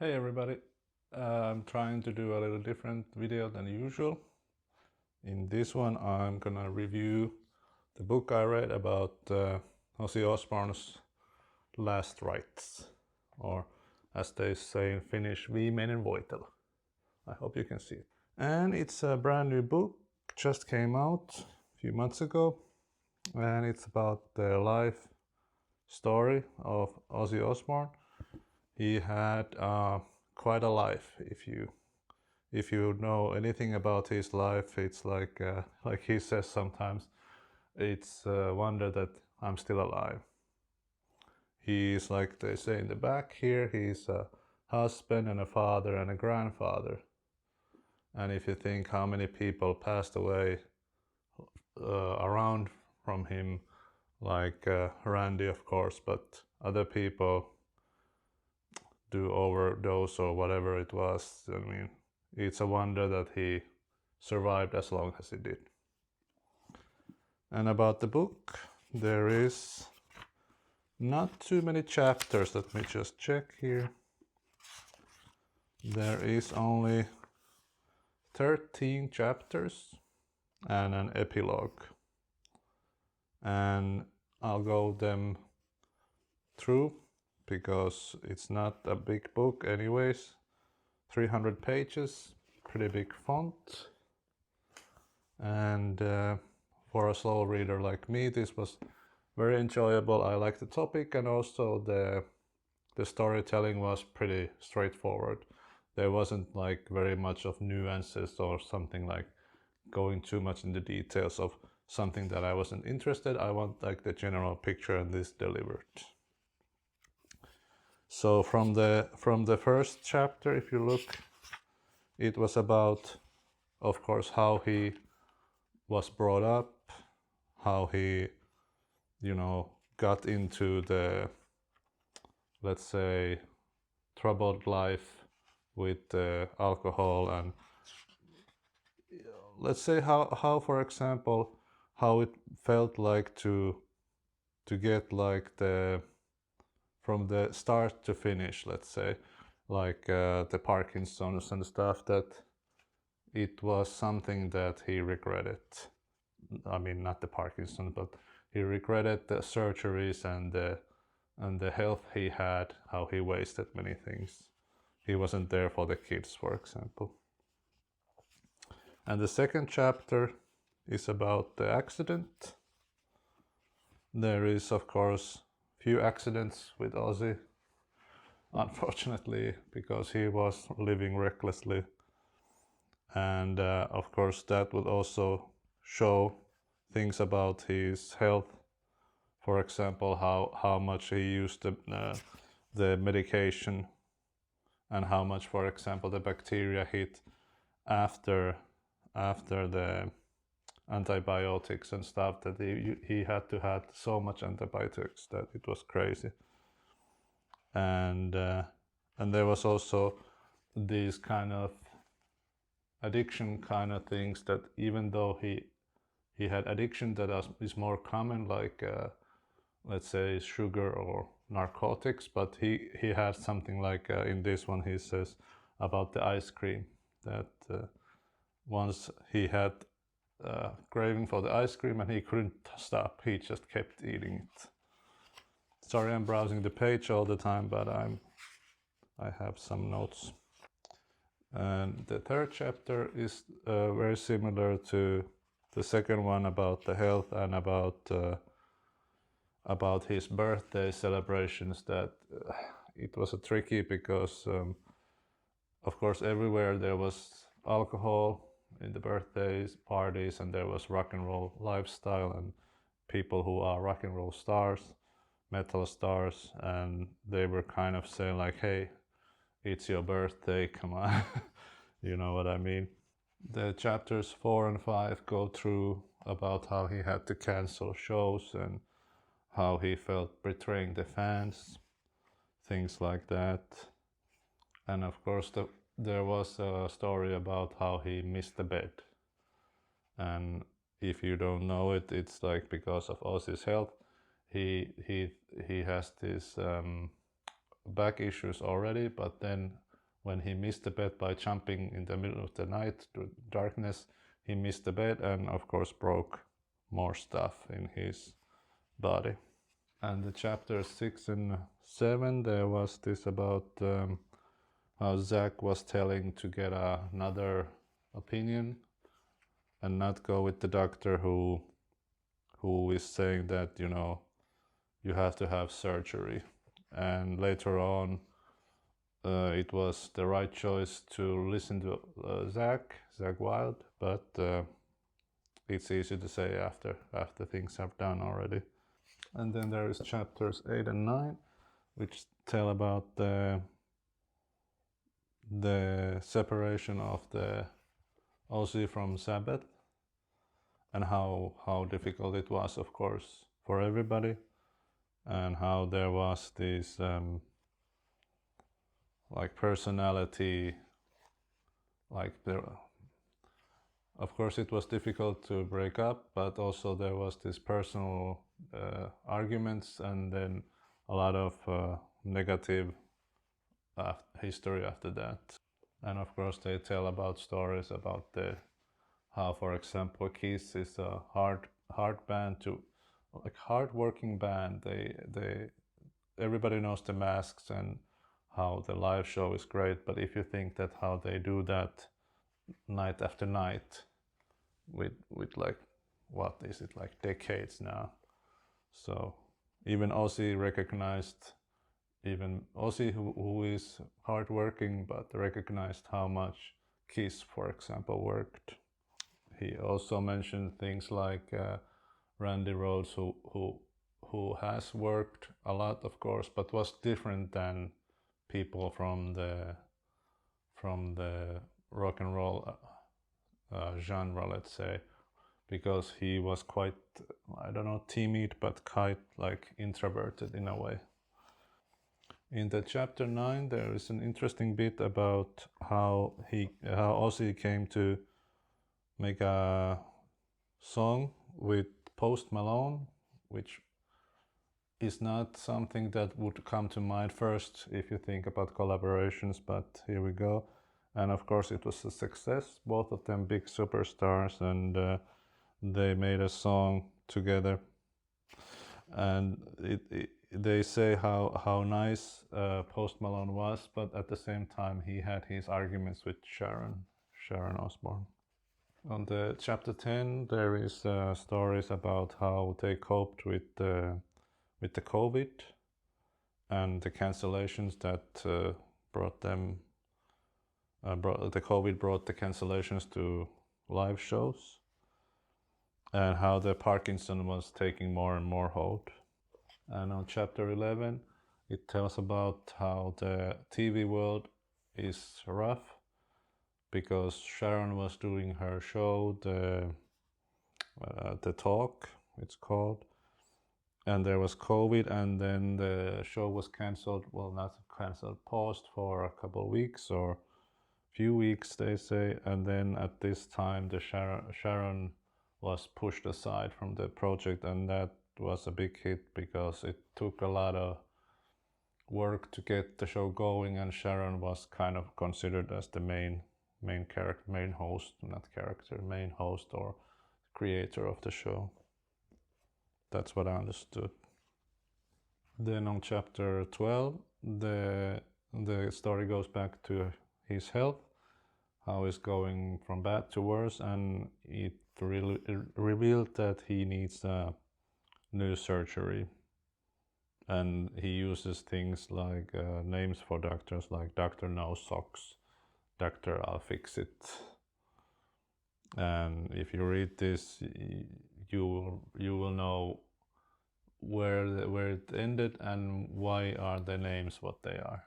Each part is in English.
Hey everybody, I'm trying to do a little different video than usual. In this one I'm gonna review the book I read about Ozzy Osbourne's Last Rites, or as they say in Finnish, Viimeinen voitelu. I hope you can see it. And it's a brand new book, just came out a few months ago, and it's about the life story of Ozzy Osbourne. He had quite a life. If you know anything about his life, it's like he says sometimes, it's a wonder that I'm still alive. He's, like they say in the back here, he's a husband and a father and a grandfather. And if you think how many people passed away around from him, like Randy, of course, but other people do overdose or whatever it was. I mean, it's a wonder that he survived as long as he did. And about the book, there is not too many chapters. Let me just check here. There is only 13 chapters and an epilogue. And I'll go them through because it's not a big book anyways. 300 pages, pretty big font. And for a slow reader like me, this was very enjoyable. I like the topic, and also the storytelling was pretty straightforward. There wasn't like very much of nuances or something like going too much into details of something that I wasn't interested. I want like the general picture, and this delivered. So from the first chapter, if you look, it was about, of course, how he was brought up, how he, got into the, let's say, troubled life with alcohol, and let's say how for example, how it felt like to get like from the start to finish, let's say, like the Parkinson's and stuff, that it was something that he regretted. I mean, not the Parkinson, but he regretted the surgeries and the health he had, how he wasted many things. He wasn't there for the kids, for example. And the second chapter is about the accident. There is, of course, few accidents with Ozzy, unfortunately, because he was living recklessly. And of course, that would also show things about his health. For example, how much he used the medication, and how much, for example, the bacteria hit after the antibiotics and stuff, that he had to have so much antibiotics that it was crazy. And there was also these kind of addiction kind of things, that even though he had addiction that is more common, like let's say sugar or narcotics, but he had something like in this one he says about the ice cream, that once he had craving for the ice cream and he couldn't stop, he just kept eating it. Sorry, I'm browsing the page all the time, but I have some notes. And the third chapter is very similar to the second one, about the health and about his birthday celebrations. That it was a tricky, because of course everywhere there was alcohol in the birthdays parties, and there was rock and roll lifestyle and people who are rock and roll stars, metal stars, and they were kind of saying like, hey, it's your birthday, come on. You know what I mean? The chapters 4 and 5 go through about how he had to cancel shows and how he felt betraying the fans, things like that. And of course there was a story about how he missed the bed. And if you don't know it, it's like because of Ozzy's health, he has these back issues already, but then when he missed the bed by jumping in the middle of the night to darkness, he missed the bed and of course broke more stuff in his body. And the chapter 6 and 7, there was this about how Zach was telling to get another opinion and not go with the doctor who is saying that, you know, you have to have surgery. And later on, it was the right choice to listen to Zach Wild, but it's easy to say after things are done already. And then there is chapters 8 and 9, which tell about the separation of the Ozzy from Sabbath, and how difficult it was, of course, for everybody, and how there was this like personality, like there, of course it was difficult to break up, but also there was this personal arguments, and then a lot of negative history after that. And of course they tell about stories about the how, for example, Kiss is a hard band to, like, hard working band. They everybody knows the masks and how the live show is great, but if you think that how they do that night after night with like, what is it, like decades now. So even Ozzy recognized, even Ozzy who is hardworking, but recognized how much Kiss, for example, worked. He also mentioned things like Randy Rhoads, who has worked a lot, of course, but was different than people from the rock and roll genre, let's say, because he was quite, I don't know, timid, but quite like introverted in a way. In the chapter 9, there is an interesting bit about how Ozzy came to make a song with Post Malone, which is not something that would come to mind first if you think about collaborations, but here we go. And of course it was a success, both of them big superstars, and they made a song together. And they say how nice Post Malone was, but at the same time he had his arguments with Sharon Osbourne. On the chapter 10, there is stories about how they coped with the COVID and the cancellations that brought the COVID brought the cancellations to live shows, and how the Parkinson was taking more and more hold. And on chapter 11, it tells about how the TV world is rough, because Sharon was doing her show, the Talk, it's called, and there was COVID, and then the show was cancelled. Well, not cancelled, paused for a couple of weeks or few weeks, they say. And then at this time, the Sharon was pushed aside from the project, and that was a big hit because it took a lot of work to get the show going, and Sharon was kind of considered as the main host or creator of the show. That's what I understood. Then on chapter 12, the story goes back to his health, how it's going from bad to worse, and it revealed that he needs a new surgery. And he uses things like names for doctors, like Dr. No Socks, Dr. I'll Fix It. And if you read this, you will know where it ended and why are the names what they are.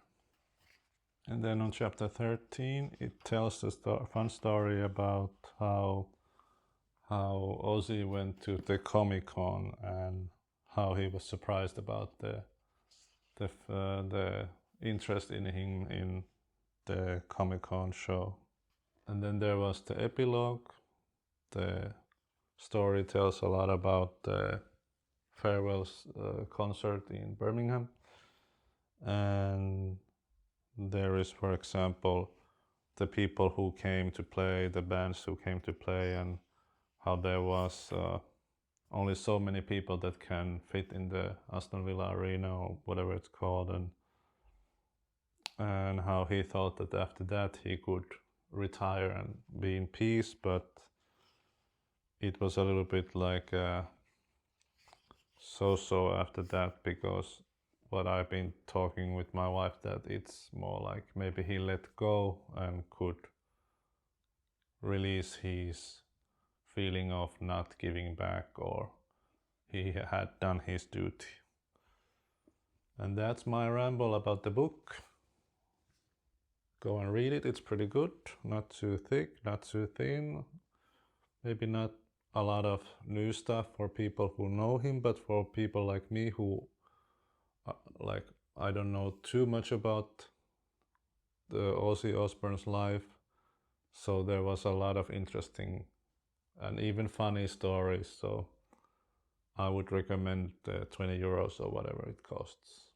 And then on chapter 13, it tells a fun story about how Ozzy went to the Comic-Con and how he was surprised about the interest in him in the Comic-Con show. And then there was the epilogue. The story tells a lot about the farewell concert in Birmingham, and there is, for example, the people who came to play, the bands who came to play, and how there was only so many people that can fit in the Aston Villa Arena or whatever it's called, and how he thought that after that he could retire and be in peace, but it was a little bit like so after that, because what I've been talking with my wife, that it's more like maybe he let go and could release his feeling of not giving back, or he had done his duty. And that's my ramble about the book. Go and read it, it's pretty good. Not too thick, not too thin. Maybe not a lot of new stuff for people who know him, but for people like me who like I don't know too much about the Ozzy Osbourne's life, so there was a lot of interesting and even funny stories, so I would recommend the 20 euros or whatever it costs.